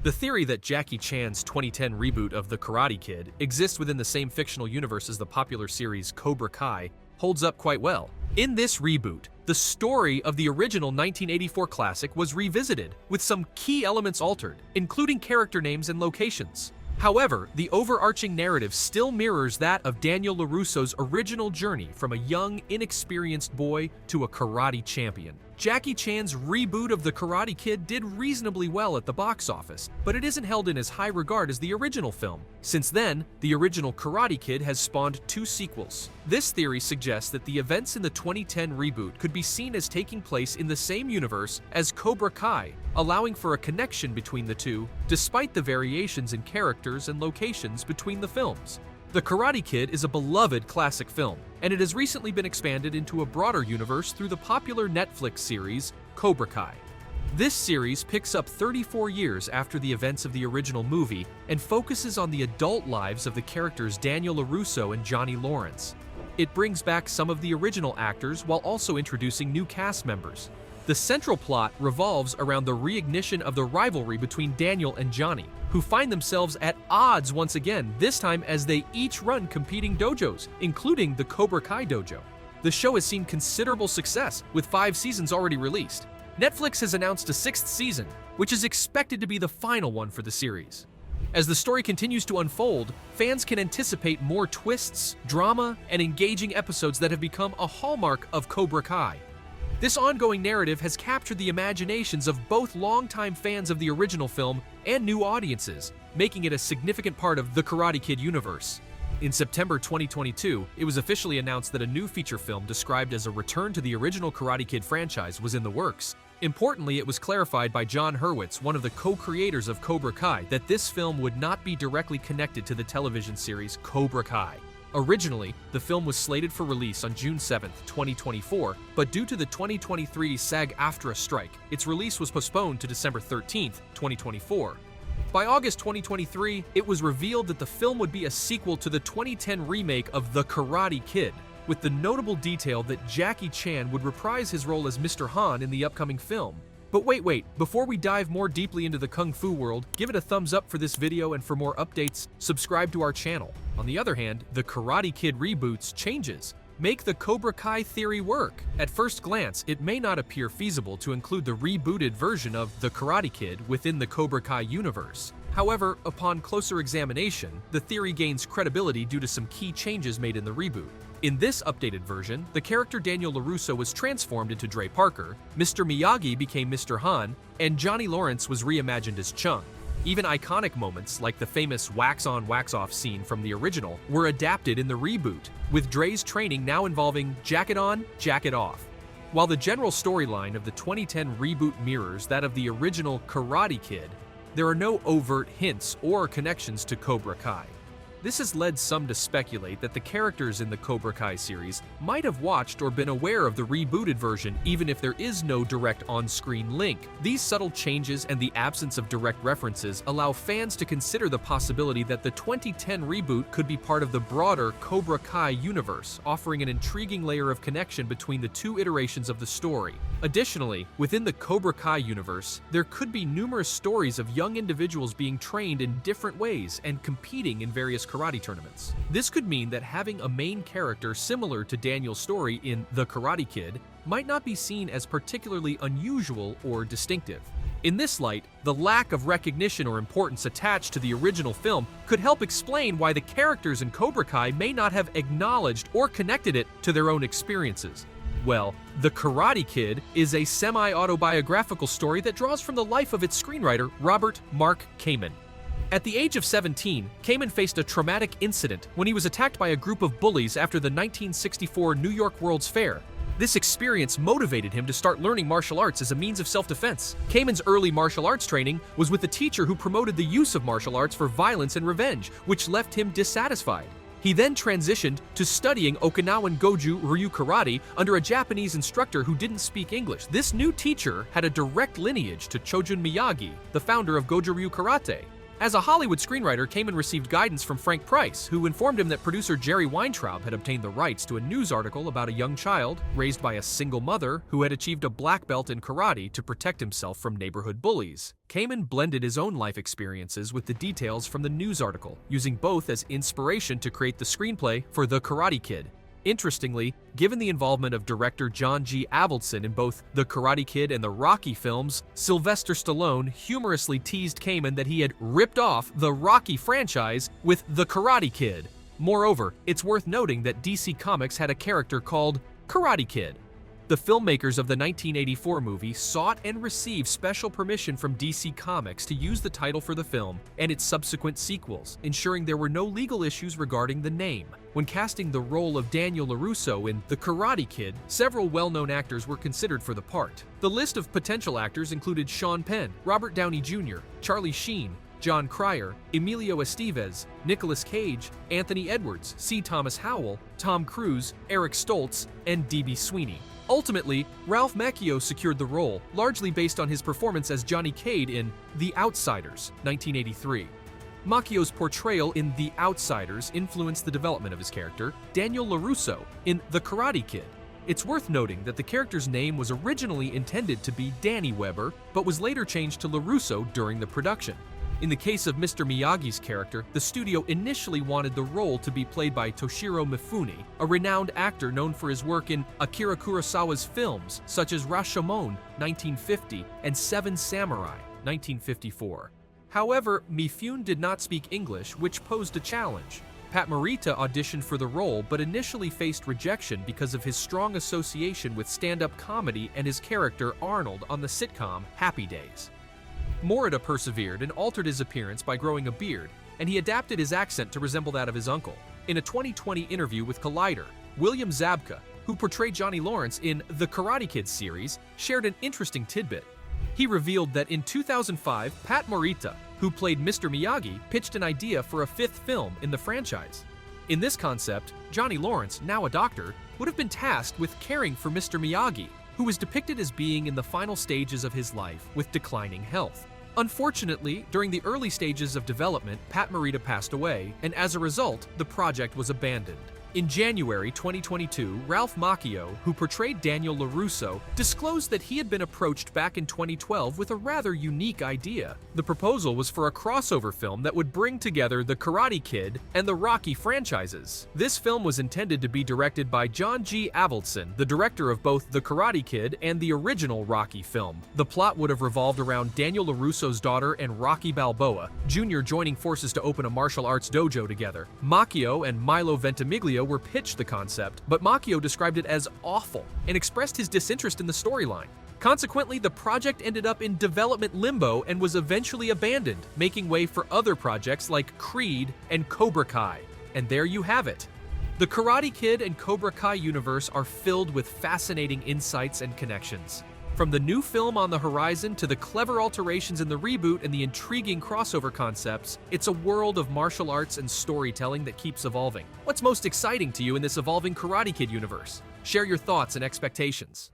The theory that Jackie Chan's 2010 reboot of The Karate Kid exists within the same fictional universe as the popular series Cobra Kai holds up quite well. In this reboot, the story of the original 1984 classic was revisited, with some key elements altered, including character names and locations. However, the overarching narrative still mirrors that of Daniel LaRusso's original journey from a young, inexperienced boy to a karate champion. Jackie Chan's reboot of The Karate Kid did reasonably well at the box office, but it isn't held in as high regard as the original film. Since then, the original Karate Kid has spawned 2 sequels. This theory suggests that the events in the 2010 reboot could be seen as taking place in the same universe as Cobra Kai, allowing for a connection between the two, despite the variations in characters and locations between the films. The Karate Kid is a beloved classic film, and it has recently been expanded into a broader universe through the popular Netflix series Cobra Kai. This series picks up 34 years after the events of the original movie and focuses on the adult lives of the characters Daniel LaRusso and Johnny Lawrence. It brings back some of the original actors while also introducing new cast members. The central plot revolves around the reignition of the rivalry between Daniel and Johnny, who find themselves at odds once again, this time as they each run competing dojos, including the Cobra Kai dojo. The show has seen considerable success, with 5 seasons already released. Netflix has announced a 6th season, which is expected to be the final one for the series. As the story continues to unfold, fans can anticipate more twists, drama, and engaging episodes that have become a hallmark of Cobra Kai. This ongoing narrative has captured the imaginations of both longtime fans of the original film and new audiences, making it a significant part of the Karate Kid universe. In September 2022, it was officially announced that a new feature film described as a return to the original Karate Kid franchise was in the works. Importantly, it was clarified by John Hurwitz, one of the co-creators of Cobra Kai, that this film would not be directly connected to the television series Cobra Kai. Originally, the film was slated for release on June 7, 2024, but due to the 2023 SAG-AFTRA strike, its release was postponed to December 13, 2024. By August 2023, it was revealed that the film would be a sequel to the 2010 remake of The Karate Kid, with the notable detail that Jackie Chan would reprise his role as Mr. Han in the upcoming film. But wait, before we dive more deeply into the Kung Fu world, give it a thumbs up for this video, and for more updates, subscribe to our channel. On the other hand, the Karate Kid reboots changes make the Cobra Kai theory work. At first glance, it may not appear feasible to include the rebooted version of The Karate Kid within the Cobra Kai universe. However, upon closer examination, the theory gains credibility due to some key changes made in the reboot. In this updated version, the character Daniel LaRusso was transformed into Dre Parker, Mr. Miyagi became Mr. Han, and Johnny Lawrence was reimagined as Chung. Even iconic moments like the famous wax-on, wax-off scene from the original were adapted in the reboot, with Dre's training now involving jacket on, jacket off. While the general storyline of the 2010 reboot mirrors that of the original Karate Kid, there are no overt hints or connections to Cobra Kai. This has led some to speculate that the characters in the Cobra Kai series might have watched or been aware of the rebooted version even if there is no direct on-screen link. These subtle changes and the absence of direct references allow fans to consider the possibility that the 2010 reboot could be part of the broader Cobra Kai universe, offering an intriguing layer of connection between the 2 iterations of the story. Additionally, within the Cobra Kai universe, there could be numerous stories of young individuals being trained in different ways and competing in various karate tournaments. This could mean that having a main character similar to Daniel's story in The Karate Kid might not be seen as particularly unusual or distinctive. In this light, the lack of recognition or importance attached to the original film could help explain why the characters in Cobra Kai may not have acknowledged or connected it to their own experiences. Well, The Karate Kid is a semi-autobiographical story that draws from the life of its screenwriter, Robert Mark Kamen. At the age of 17, Kamen faced a traumatic incident when he was attacked by a group of bullies after the 1964 New York World's Fair. This experience motivated him to start learning martial arts as a means of self-defense. Kamen's early martial arts training was with a teacher who promoted the use of martial arts for violence and revenge, which left him dissatisfied. He then transitioned to studying Okinawan Goju Ryu Karate under a Japanese instructor who didn't speak English. This new teacher had a direct lineage to Chojun Miyagi, the founder of Goju Ryu Karate. As a Hollywood screenwriter, Kamen received guidance from Frank Price, who informed him that producer Jerry Weintraub had obtained the rights to a news article about a young child raised by a single mother who had achieved a black belt in karate to protect himself from neighborhood bullies. Kamen blended his own life experiences with the details from the news article, using both as inspiration to create the screenplay for The Karate Kid. Interestingly, given the involvement of director John G. Avildsen in both The Karate Kid and the Rocky films, Sylvester Stallone humorously teased Kamen that he had ripped off the Rocky franchise with The Karate Kid. Moreover, it's worth noting that DC Comics had a character called Karate Kid. The filmmakers of the 1984 movie sought and received special permission from DC Comics to use the title for the film and its subsequent sequels, ensuring there were no legal issues regarding the name. When casting the role of Daniel LaRusso in The Karate Kid, several well-known actors were considered for the part. The list of potential actors included Sean Penn, Robert Downey Jr., Charlie Sheen, John Cryer, Emilio Estevez, Nicolas Cage, Anthony Edwards, C. Thomas Howell, Tom Cruise, Eric Stoltz, and D.B. Sweeney. Ultimately, Ralph Macchio secured the role, largely based on his performance as Johnny Cade in The Outsiders, 1983. Macchio's portrayal in The Outsiders influenced the development of his character, Daniel LaRusso, in The Karate Kid. It's worth noting that the character's name was originally intended to be Danny Weber, but was later changed to LaRusso during the production. In the case of Mr. Miyagi's character, the studio initially wanted the role to be played by Toshiro Mifune, a renowned actor known for his work in Akira Kurosawa's films such as Rashomon, 1950, and Seven Samurai, 1954. However, Mifune did not speak English, which posed a challenge. Pat Morita auditioned for the role but initially faced rejection because of his strong association with stand-up comedy and his character Arnold on the sitcom Happy Days. Morita persevered and altered his appearance by growing a beard, and he adapted his accent to resemble that of his uncle. In a 2020 interview with Collider, William Zabka, who portrayed Johnny Lawrence in The Karate Kid series, shared an interesting tidbit. He revealed that in 2005, Pat Morita, who played Mr. Miyagi, pitched an idea for a fifth film in the franchise. In this concept, Johnny Lawrence, now a doctor, would have been tasked with caring for Mr. Miyagi, who was depicted as being in the final stages of his life with declining health. Unfortunately, during the early stages of development, Pat Morita passed away, and as a result, the project was abandoned. In January 2022, Ralph Macchio, who portrayed Daniel LaRusso, disclosed that he had been approached back in 2012 with a rather unique idea. The proposal was for a crossover film that would bring together The Karate Kid and the Rocky franchises. This film was intended to be directed by John G. Avildsen, the director of both The Karate Kid and the original Rocky film. The plot would have revolved around Daniel LaRusso's daughter and Rocky Balboa, Jr. joining forces to open a martial arts dojo together. Macchio and Milo Ventimiglia were pitched the concept, but Macchio described it as awful and expressed his disinterest in the storyline. Consequently, the project ended up in development limbo and was eventually abandoned, making way for other projects like Creed and Cobra Kai. And there you have it. The Karate Kid and Cobra Kai universe are filled with fascinating insights and connections. From the new film on the horizon to the clever alterations in the reboot and the intriguing crossover concepts, it's a world of martial arts and storytelling that keeps evolving. What's most exciting to you in this evolving Karate Kid universe? Share your thoughts and expectations.